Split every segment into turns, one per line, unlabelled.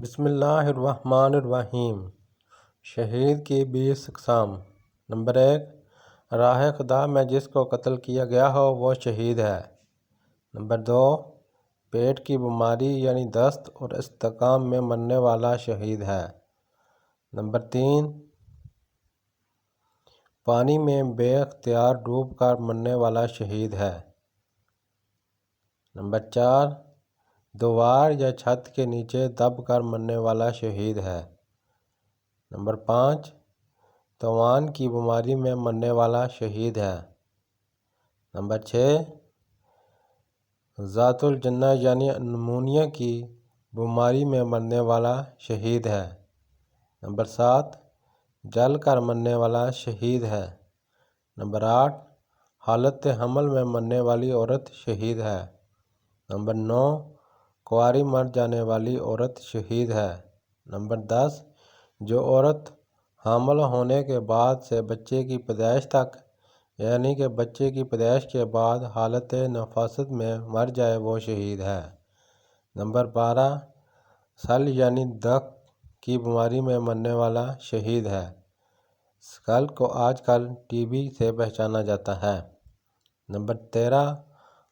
بسم اللہ الرحمن الرحیم۔ شہید کی 20 اقسام۔ نمبر 1، راہ خدا میں جس کو قتل کیا گیا ہو وہ شہید ہے۔ نمبر 2، پیٹ کی بیماری یعنی دست اور استحکام میں مرنے والا شہید ہے۔ نمبر 3، پانی میں بے اختیار ڈوب کر مرنے والا شہید ہے۔ نمبر 4، دیوار یا چھت کے نیچے دب کر مرنے والا شہید ہے۔ نمبر 5، طاعون کی بیماری میں مرنے والا شہید ہے۔ نمبر 6، ذات الجنہ یعنی نمونیا کی بیماری میں مرنے والا شہید ہے۔ نمبر 7، جل کر مرنے والا شہید ہے۔ نمبر 8، حالت حمل میں مرنے والی عورت شہید ہے۔ نمبر 9، کنواری مر جانے والی عورت شہید ہے۔ نمبر 10، جو عورت حامل ہونے کے بعد سے بچے کی پیدائش تک یعنی کہ بچے کی پیدائش کے بعد حالت نفاست میں مر جائے وہ شہید ہے۔ نمبر 12، سل یعنی دق کی بیماری میں مرنے والا شہید ہے۔ سل کو آج کل ٹی بی سے پہچانا جاتا ہے۔ نمبر 13،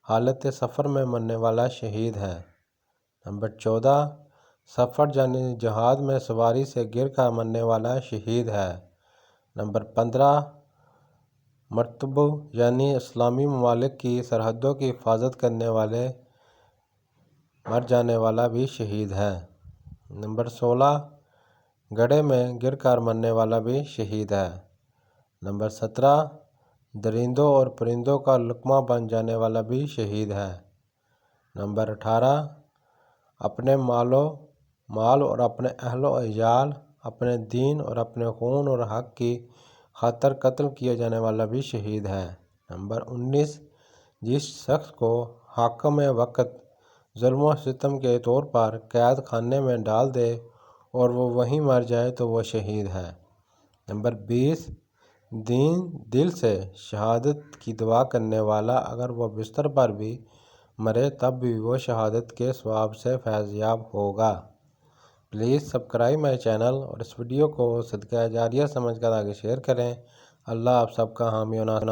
حالت سفر میں مرنے والا شہید ہے۔ نمبر 14، سفر یعنی جہاد میں سواری سے گر کر مرنے والا شہید ہے۔ نمبر 15، مرتبہ یعنی اسلامی ممالک کی سرحدوں کی حفاظت کرنے والے مر جانے والا بھی شہید ہے۔ نمبر 16، گڑھے میں گر کر مرنے والا بھی شہید ہے۔ نمبر 17، درندوں اور پرندوں کا لقمہ بن جانے والا بھی شہید ہے۔ نمبر 18، اپنے مال اور اپنے اہل و عیال، اپنے دین اور اپنے خون اور حق کی خاطر قتل کیا جانے والا بھی شہید ہے۔ نمبر 19، جس شخص کو حاکم وقت ظلم و ستم کے طور پر قید خانے میں ڈال دے اور وہ وہیں مر جائے تو وہ شہید ہے۔ نمبر 20، دل سے شہادت کی دعا کرنے والا اگر وہ بستر پر بھی مرے تب بھی وہ شہادت کے ثواب سے فیض یاب ہوگا۔ پلیز سبسکرائب مائی چینل اور اس ویڈیو کو صدقہ جاریہ سمجھ کر آگے شیئر کریں۔ اللہ آپ سب کا حامی و ناصر